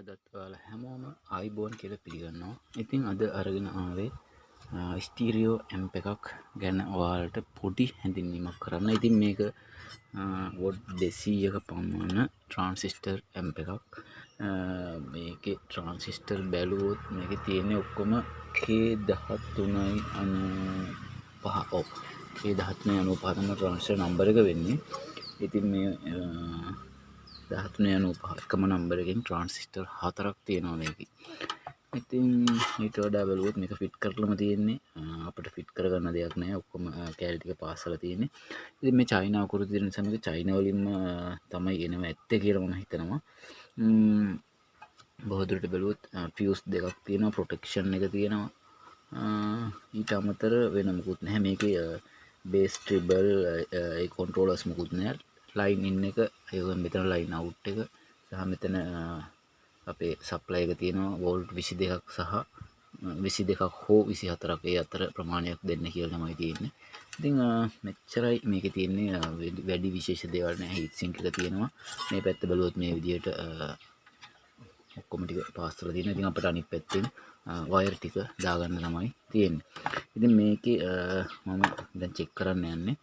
අදත් ඔයාලා හැමෝම ආයිබෝන් කියලා පිළිගන්නවා. ඉතින් අද අරගෙන ආවේ ස්ටීරියෝ ඇම්ප් එකක් ගැන ඔයාලට පොඩි හැඳින්වීමක් කරන්න. ඉතින් මේක වොට් 200ක පමණ ට්‍රාන්සිස්ටර් ඇම්ප් එකක්. මේකේ ට්‍රාන්සිස්ටර් බැලුවොත් මේකේ තියෙන්නේ ඔක්කොම K1395. ඔව් K1395 තමයි ට්‍රාන්සිස්ටර් නම්බර එක වෙන්නේ. ඉතින් මේ 1395 එකම නම්බර එකකින් ට්‍රාන්සිස්ටර් 4ක් තියෙනවා මේකේ. ඉතින් ඊට වඩා බලුවොත් මේක ෆිට කරලම තියෙන්නේ. අපිට ෆිට කරගන්න දෙයක් නැහැ. ඔක්කොම කැලි ටික පාස්සලා තියෙන්නේ. ඉතින් මේ චයිනා අකුරු තියෙන නිසා මේක චයිනා වලින්ම තමයි එනව ඇත්තේ කියලා මම හිතනවා. බොහෝ දුරට බලුවොත් ෆියුස් දෙකක් තියෙනවා, ප්‍රොටෙක්ෂන් එක තියෙනවා. ඊට අමතර වෙන මොකුත් නැහැ. මේකේ බේස් ට්‍රිබල් ඒ කන්ට්‍රෝලර්ස් මොකුත් නැහැ. ලයින් ඉන් එක ඒක මෙතන ලයින් අවුට් එක සහ මෙතන අපේ සප්ලයි එක තියෙනවා වෝල්ට් 22ක් සහ 22ක් හෝ 24ක් ඒ අතර ප්‍රමාණයක් දෙන්න කියලා තමයි තියෙන්නේ. ඉතින් මෙච්චරයි මේකේ තියෙන්නේ. වැඩි විශේෂ දේවල් නැහැ. හීට් සින්ක් එක තියෙනවා. මේ පැත්ත බලුවොත් මේ විදිහට ඔක්කොම ටික පාස් කරලා තියෙනවා. ඉතින් අපිට අනිත් පැත්තෙන් වයර් ටික දාගන්න තමයි තියෙන්නේ. ඉතින් මේකේ මම දැන් චෙක් කරන්න යන්නේ.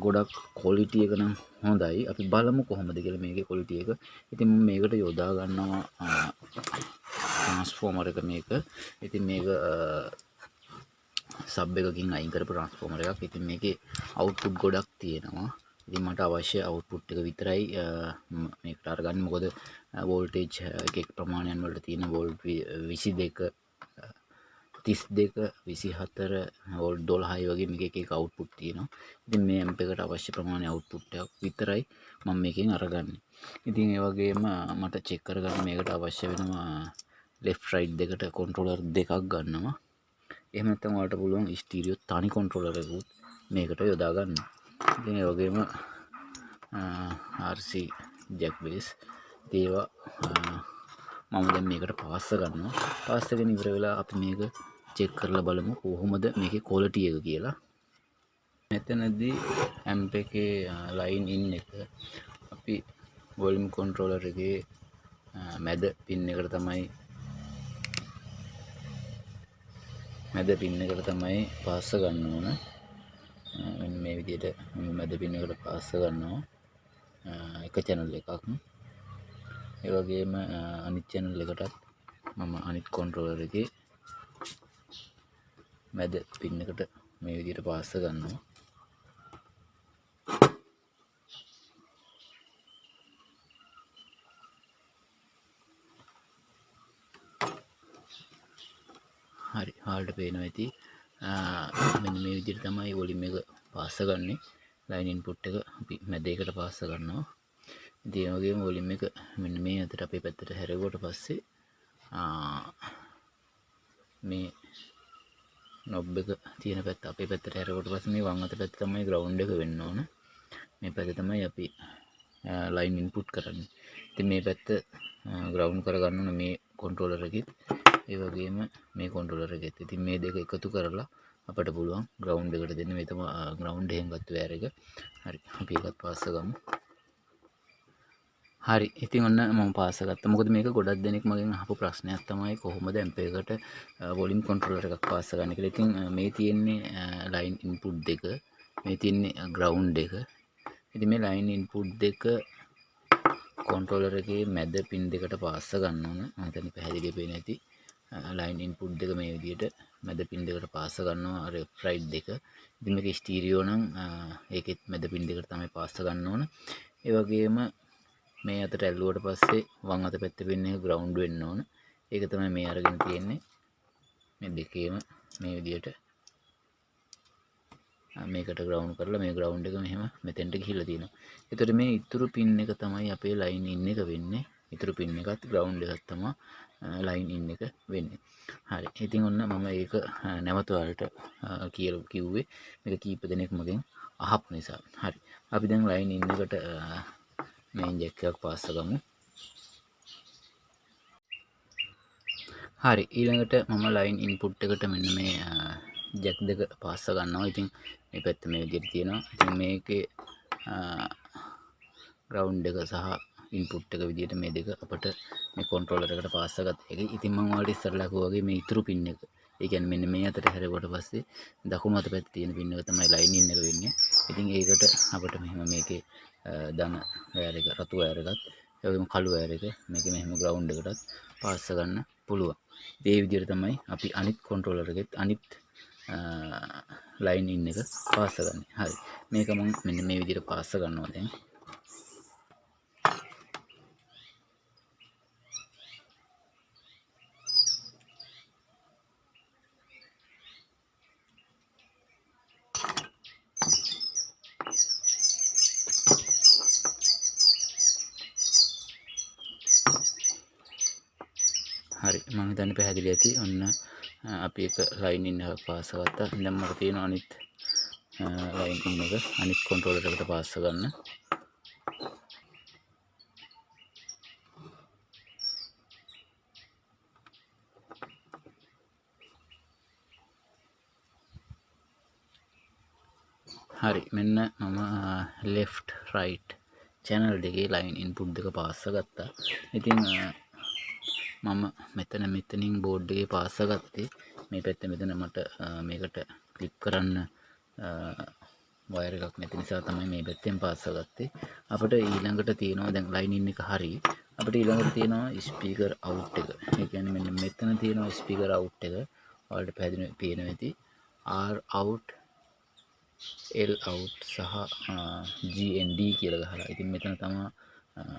ගොඩක් ක්වොලිටි එක නම් හොඳයි. අපි බලමු කොහොමද කියලා මේකේ ක්වොලිටි එක. ඉතින් මම මේකට යොදා ගන්නවා ට්‍රාන්ස්ෆෝමර් එක මේක. ඉතින් මේක සබ් එකකින් අයින් කරපු ට්‍රාන්ස්ෆෝමර් එකක්. ඉතින් මේකේ අවුට්පුට් ගොඩක් තියෙනවා. ඉතින් මට අවශ්‍ය අවුට්පුට් එක විතරයි මේකට අරගන්නේ. මොකද වෝල්ටේජ් එකක ප්‍රමාණයන් වලට තියෙන වෝල්ට් 22 32 24 වෝල්ට් 12 වගේ මේක එක එක අවුට්පුට් තියෙනවා. ඉතින් මේ ඇම්ප් එකට අවශ්‍ය ප්‍රමාණය අවුට්පුට් එකක් විතරයි මම මේකෙන් අරගන්නේ. ඉතින් ඒ වගේම මට චෙක් කරගන්න මේකට අවශ්‍ය වෙනවා left right දෙකට කන්ට්‍රෝලර් දෙකක් ගන්නවා. එහෙම නැත්නම් ඔයාලට පුළුවන් ස්ටීරියෝ තනි කන්ට්‍රෝලර් එකකුත් මේකට යොදා ගන්න. ඉතින් ඒ වගේම RC jack base ඒවා මම දැන් මේකට පාස් කරනවා. පාස් කරගෙන ඉවර වෙලා අපි මේක චෙක් කරලා බලමු කොහොමද මේකේ ක්වොලිටි එක කියලා. මෙතනදී ඇම්ප් එකේ ලයින් ඉන් එක අපි වොලියුම් කන්ට්‍රෝලර් එකේ මැද පින් එකට තමයි පාස් ගන්න ඕන. මෙන්න මේ විදිහට මැද පින් එකට පාස් ගන්නවා. එක channel එකක්. ඒ වගේම අනිත් channel එකටත් මම අනිත් කන්ට්‍රෝලර් එකේ මැද පින් එකට මේ විදිහට පාස් ගන්නවා. හරි ඔයාලට පේනවා ඇති. මෙන්න මේ විදිහට තමයි වොලියුම් එක පාස් ගන්නෙ. ලයින් ඉන්පුට් එක අපි මැද එකට පාස් කරනවා. ඉතින් ඒ වගේම වොලියුම් එක මෙන්න මේ අතට අපේ පැත්තට හැරෙවුවට පස්සේ මේ නොබ් එක තියෙන පැත්ත අපේ පැත්තට හැරෙවුවට පස්සේ මේ වම් අත පැත්ත තමයි ග්‍රවුන්ඩ් එක වෙන්න ඕන. මේ පැත්ත තමයි අපි ලයින් ඉන්පුට් කරන්නේ. ඉතින් මේ පැත්ත ග්‍රවුන්ඩ් කරගන්න ඕන මේ කන්ට්‍රෝලර් එකෙත් ඒ වගේම මේ කන්ට්‍රෝලර් එකෙත්. ඉතින් මේ දෙක එකතු කරලා අපිට පුළුවන් ග්‍රවුන්ඩ් එකට දෙන්න. මේ තමයි ග්‍රවුන්ඩ් එකෙන් ගත්ත වයර් එක. හරි අපි ඒකත් පාස් ගමු. හරි ඉතින් ඔන්න මම පාස් ගත්තා. මොකද මේක ගොඩක් දෙනෙක් මගෙන් අහපු ප්‍රශ්නයක් තමයි කොහොමද ඇම්ප් එකකට වොලියුම් කන්ට්‍රෝලර් එකක් පාස් ගන්න කියලා. ඉතින් මේ තියෙන්නේ ලයින් ඉන්පුට් දෙක, මේ තියෙන්නේ ග්‍රවුන්ඩ් එක. ඉතින් මේ ලයින් ඉන්පුට් දෙක කන්ට්‍රෝලර් එකේ මැද පින් දෙකට පාස් ගන්න ඕන. මම හිතන්නේ පැහැදිලිව පේන ඇති. ලයින් ඉන්පුට් දෙක මේ විදිහට මැද පින් දෙකට පාස් ගන්නවා left right දෙක. ඉතින් මේක ස්ටීරියෝ නම් ඒකෙත් මැද පින් දෙකට තමයි පාස් ගන්න ඕන. ඒ වගේම මේ අතට ඇල්ලුවට පස්සේ වම් අත පැත්තේ පින් එක ග්‍රවුන්ඩ් වෙන්න ඕන. ඒක තමයි මේ අරගෙන තියෙන්නේ. මේ දෙකේම මේ විදිහට මේකට ග්‍රවුන්ඩ් කරලා මේ ග්‍රවුන්ඩ් එක මෙහෙම මෙතෙන්ට ගිහිල්ලා තියෙනවා. ඒතකොට මේ ඉතුරු පින් එක තමයි අපේ ලයින් ඉන් එක වෙන්නේ. ඉතුරු පින් එකත් ග්‍රවුන්ඩ් එකත් තමයි ලයින් ඉන් එක වෙන්නේ. හරි. ඉතින් ඔන්න මම ඒක නැවත ඔයාලට කියලා කිව්වේ මේක කීප දෙනෙක් මගෙන් අහපු නිසා. හරි. අපි දැන් ලයින් ඉන් එකට මේන් ජැක් එකක් පාස් ගමු. හරි ඊළඟට මම ලයින් ඉන්පුට් එකට මෙන්න මේ ජැක් දෙක පාස් ගන්නවා. ඉතින් මේ පැත්ත මේ විදිහට තියෙනවා. ඉතින් මේකේ ග්‍රවුන්ඩ් එක සහ ඉන්පුට් එක විදිහට මේ දෙක අපිට මේ කන්ට්‍රෝලර් එකට පාස් කරගත්ත හැකි. ඉතින් මම ඔයාලට ඉස්සරලා කිව්වා වගේ මේ ඉතුරු පින් එක. ඒ කියන්නේ මෙන්න මේ අතට හැරෙවට පස්සේ දකුණු අත පැත්තේ තියෙන පින් එක තමයි ලයින් ඉන් එක වෙන්නේ. ඉතින් ඒකට අපිට මෙහෙම මේකේ ධන වයර් එක රතු වයර් එකත් ඒ වගේම කළු වයර් එක මේකේ මෙහෙම ග්‍රවුන්ඩ් එකටත් පාස් ගන්න පුළුවන්. ඒ විදිහට තමයි අපි අනිත් කන්ට්‍රෝලර් එකෙත් අනිත් ලයින් ඉන් එක පාස් ගන්න. හරි. මේක මම මෙන්න මේ විදිහට පාස් ගන්නවා දැන්. හරි මම හිතන්නේ පැහැදිලි ඇති. ඔන්න අපි එක ලයින් ඉන් එකක් පාස් කරගත්තා. දැන් මට තියෙන අනිත් ලයින් ඉන් එක අනිත් කන්ට්‍රෝලර් එකට පාස් ගන්න. හරි මෙන්න මම left right channel දෙකේ line input දෙක පාස් ගත්තා. ඉතින් මම මෙතනින් බෝඩ් එකේ පාස් ගත්තේ මේ පැත්තේ මෙතන මට මේකට ක්ලික් කරන්න වයර් එකක් නැති නිසා තමයි මේ පැත්තෙන් පාස් ගත්තේ. අපිට ඊළඟට තියෙනවා දැන් line in එක හරි. අපිට ඊළඟට තියෙනවා ස්පීකර් out එක. ඒ කියන්නේ මෙන්න මෙතන තියෙනවා ස්පීකර් out එක. ඔයාලට පැහැදිලි පේනවා ඇති. R out L out සහ GND කියලා ගහලා. ඉතින් මෙතන තමයි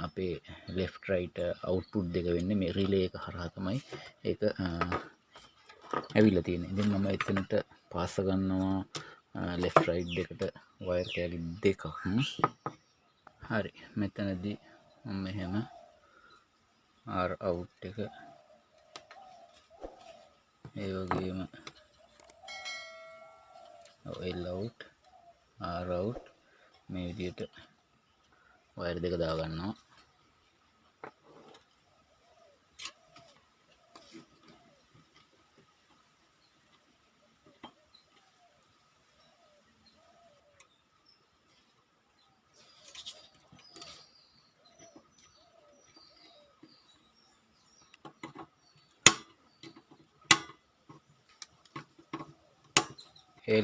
අපේ left right output දෙක වෙන්නේ. මේ රිලේ එක හරහා තමයි ඒක ඇවිල්ලා තියෙන්නේ. ඉතින් මම එතනට පාස් ගන්නවා left right දෙකට වයර් කැලි දෙකක්. හරි. මෙතනදී මම මෙහෙම R out එක ඒ වගේම L out R out මේ විදිහට වයර් දෙක දා ගන්නවා.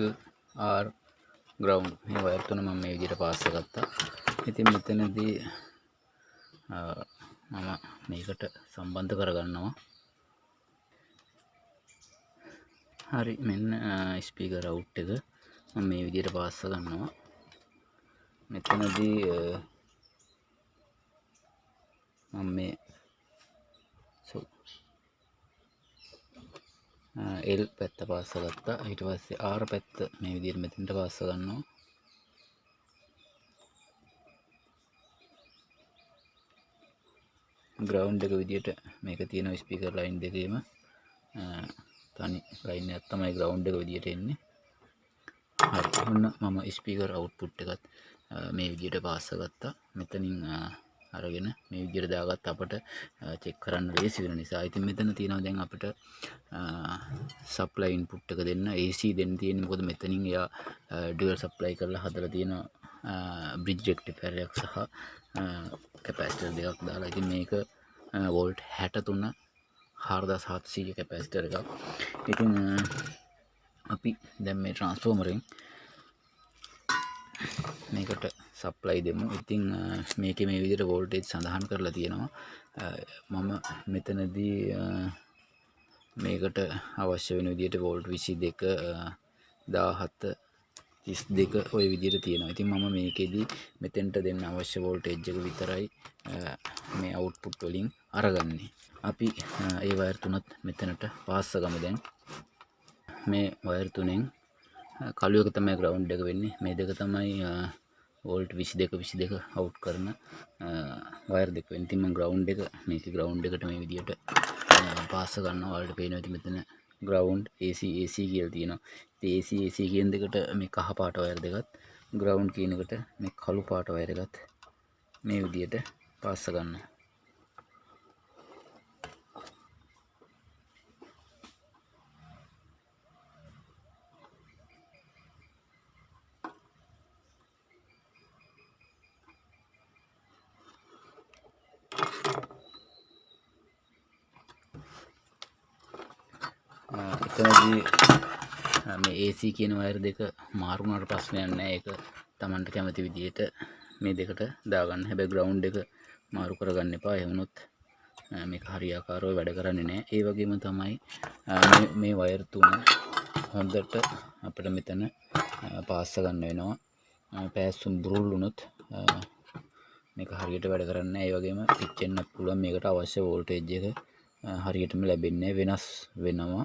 L R ground මේ වයර් තුන මම මේ විදිහට පාස් ගත්තා. ඉතින් මෙතනදී මම මේකට සම්බන්ධ කරගන්නවා. හරි මෙන්න ස්පීකර් අවුට් එක මම මේ විදිහට පාස් ගන්නවා. මෙතනදී මම මේ L පැත්ත පාස් ගත්තා. ඊට පස්සේ R පැත්ත මේ විදිහට මෙතනට පාස් ගන්නවා. ග්‍රවුන්ඩ් එක විදිහට මේක තියෙන ස්පීකර් ලයින් දෙකේම තනි ලයින් එකක් තමයි ග්‍රවුන්ඩ් එක විදිහට එන්නේ. හරි. ඔන්න මම ස්පීකර් අවුට්පුට් එකත් මේ විදිහට පාස් ගත්තා. මෙතනින් අරගෙන මේ විදිහට දාගත්ත අපට චෙක් කරන්න ලේසි වෙන නිසා. ඉතින් මෙතන තියෙනවා දැන් අපිට සප්ලයි ඉන්පුට් එක දෙන්න AC දෙන්න තියෙන්නේ. මොකද මෙතනින් එයා ඩුවල් සප්ලයි කරලා හදලා තියෙන බ්‍රිජ් රෙක්ටිෆයර් එකක් සහ කැපැසිටර් දෙකක් දාලා. ඉතින් මේක වෝල්ට් 63 4700 කැපැසිටර් එකක්. ඉතින් අපි දැන් මේ ට්‍රාන්ස්ෆෝමරෙන් මේකට සප්ලයි දෙමු. ඉතින් මේකේ මේ විදිහට වෝල්ටේජ් සඳහන් කරලා තියෙනවා. මම මෙතනදී මේකට අවශ්‍ය වෙන විදිහට වෝල්ට් 22 17 32 ওই විදිහට තියෙනවා. ඉතින් මම මේකෙදි මෙතෙන්ට දෙන්න අවශ්‍ය වෝල්ටේජ් එක විතරයි මේ අවුට්පුට් වලින් අරගන්නේ. අපි ඒ වයර් තුනත් මෙතනට පාස් ගමු දැන්. මේ වයර් තුනෙන් කළු එක තමයි ග්‍රවුන්ඩ් එක වෙන්නේ. මේ දෙක තමයි වෝල්ට් 22 අවුට් කරන වයර් දෙක වෙන්නේ. ඉතින් මම ග්‍රවුන්ඩ් එක මේකේ ග්‍රවුන්ඩ් එකට මේ විදිහට පාස් ගන්නවා. ඔයාලට පේනවා ඉතින් මෙතන ග්‍රවුන්ඩ් AC කියලා තියෙනවා. ඉතින් AC කියන දෙකට මේ කහ පාට වයර් දෙකත් ග්‍රවුන්ඩ් කියන එකට මේ කළු පාට වයර් එකත් මේ විදිහට පාස් ගන්නවා. එතනදී මේ AC කියන වයර් දෙක මාරු වුණාට ප්‍රශ්නයක් නැහැ. ඒක Tamanට කැමති විදිහට මේ දෙකට දාගන්න. හැබැයි ග්‍රවුන්ඩ් එක මාරු කරගන්න එපා. ඒ වුණොත් මේක හරියාකාරව වැඩ කරන්නේ නැහැ. ඒ වගේම තමයි මේ වයර් තුන හොඳට අපිට මෙතන පාස්ස ගන්න වෙනවා. පෑස්සුම් බුරුල් වුණොත් මේක හරියට වැඩ කරන්නේ නැහැ. ඒ වගේම පිච්චෙන්නත් පුළුවන්. මේකට අවශ්‍ය වෝල්ටේජ් එක හරියටම ලැබෙන්නේ වෙනස් වෙනවා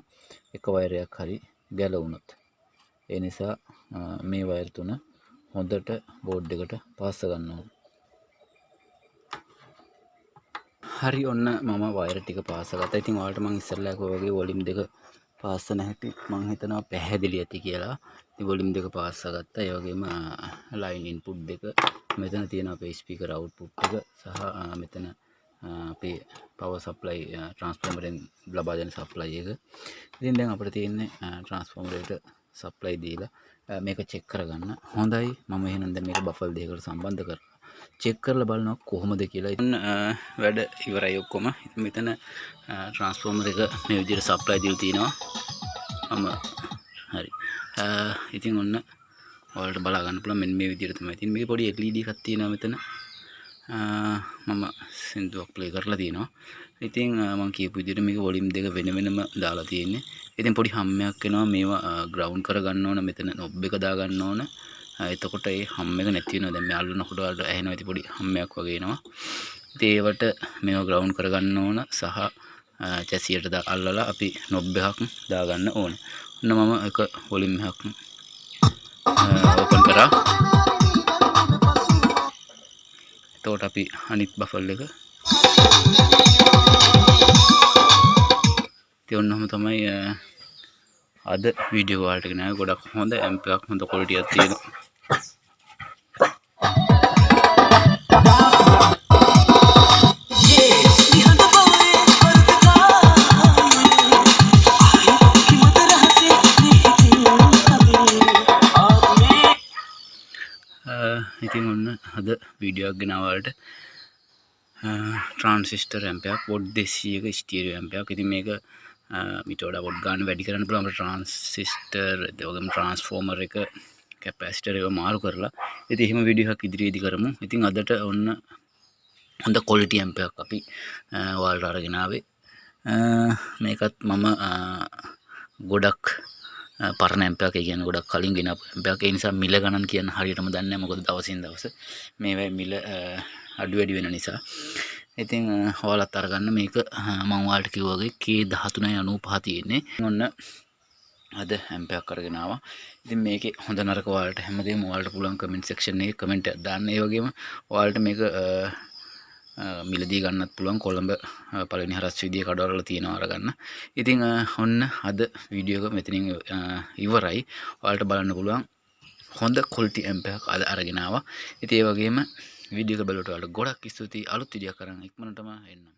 එක වයරයක් හරි ගැලවුණොත්. ඒ නිසා මේ වයර් තුන හොඳට බෝඩ් එකට පාස්ස ගන්න ඕනේ. හරි ඔන්න මම වයර් ටික පාස්ස ගත්තා. ඉතින් ඔයාලට මම ඉස්සෙල්ලා කිව්වා වගේ වොලියුම් දෙක පාස්ස නැහැටි මම හිතනවා පැහැදිලි ඇති කියලා. ඉතින් වොලියුම් දෙක පාස්ස ගත්තා. ඒ වගේම ලයින් ඉන්පුට් දෙක මෙතන තියෙන අපේ ස්පීකර් අවුට්පුට් එක සහ මෙතන අපේ පවර් සප්ලයි ට්‍රාන්ස්ෆෝමරෙන් ලබා දෙන සප්ලයි එක. ඉතින් දැන් අපිට තියෙන්නේ ට්‍රාන්ස්ෆෝමරේට සප්ලයි දීලා මේක චෙක් කරගන්න. හොඳයි මම එහෙනම් දැන් මේක බෆල් දෙකකට සම්බන්ධ කරලා චෙක් කරලා බලනවා කොහොමද කියලා. ඉතින් වැඩ ඉවරයි ඔක්කොම. ඉතින් මෙතන ට්‍රාන්ස්ෆෝමර් එක මේ විදිහට සප්ලයි දීලා තිනවා. හරි. ඉතින් ඔන්න ඔයාලට බලා ගන්න පුළුවන් මෙන්න මේ විදිහට තමයි. ඉතින් මේකේ පොඩි LED එකක් තියෙනවා මෙතන. මම සින්දුවක් ප්ලේ කරලා තියෙනවා. ඉතින් මම කියපු විදිහට මේක වොලියුම් දෙක වෙන වෙනම දාලා තියෙන්නේ. ඉතින් පොඩි හම්මයක් එනවා මේවා ග්‍රවුන්ඩ් කරගන්න ඕන. මෙතන නොබ් එක දා ගන්න ඕන. එතකොට ඒ හම් එක නැති වෙනවා. දැන් මේ අල්ලනකොට වලට ඇහෙනවා. ඉතින් පොඩි හම්මයක් වගේ එනවා. ඉතින් ඒවට මේවා ග්‍රවුන්ඩ් කරගන්න ඕන සහ චැසියට අල්ලලා අපි නොබ් එකක් දා ගන්න ඕන. ඔන්න මම එක වොලියුම් එකක් ඕපන් කරා. එතකොට අපි අනිත් බෆල් එක ඉතින් ඔන්නම තමයි අද වීඩියෝ වලට ගෙනාවේ. ගොඩක් හොඳ ඇම්ප් එකක් හොඳ ක්වොලිටි එකක් තියෙනවා. ඉතින් ඔන්න අද වීඩියෝ එකක් ගෙනාවා වලට ट्रांसिस्टर एम्पයක් වොට් 200ක ස්ටීරියෝ ඇම්පයක්. ඉතින් මේක මීට වඩා වොට් ගන්න වැඩි කරන්න පුළුවන්. අපිට ट्रांसिस्टर ඒ වගේම ट्रांसफॉर्मर එක කැපැසිටර් එක මාරු කරලා ඉතින් එහෙම වීඩියෝ එකක් ඉදිරියේදී කරමු. ඉතින් අදට ඔන්න හොඳ ක්වොලිටි ඇම්පයක් අපි ඔයාලට අරගෙන ආවේ. මේකත් මම ගොඩක් පරණ ඇම්පයක්. ඒ කියන්නේ ගොඩක් කලින් ගෙනාපු ඇම්පයක්. ඒ නිසා මිල ගණන් කියන්න හරියටම දන්නේ නැහැ. මොකද දවසින් දවස මේවා මිල අඩු වැඩි වෙන නිසා. ඉතින් ඔයාලත් අරගන්න. මේක මම ඔයාලට කිව්වා වගේ K1395 තියෙන්නේ. ඔන්න අද ඇම්පයක් අරගෙන ආවා. ඉතින් මේකේ හොඳ නරක ඔයාලට හැමදේම ඔයාලට පුළුවන් කමෙන්ට් සෙක්ෂන් එකේ කමෙන්ට් එකක් දාන්න. ඒ වගේම ඔයාලට මේක මිලදී ගන්නත් පුළුවන්. කොළඹ පළවෙනි හරස් විදිය කඩවල තියෙනවා අරගන්න. ඉතින් ඔන්න අද වීඩියෝ එක මෙතනින් ඉවරයි. ඔයාලට බලන්න පුළුවන් හොඳ ක්වොලිටි ඇම්පයක් අද අරගෙන ආවා. ඉතින් ඒ වගේම වීඩියෝ එක බලවට ඔයාලට ගොඩක් ස්තුතියි. අලුත් වීඩියෝ කරන් ඉක්මනටම එන්නම්.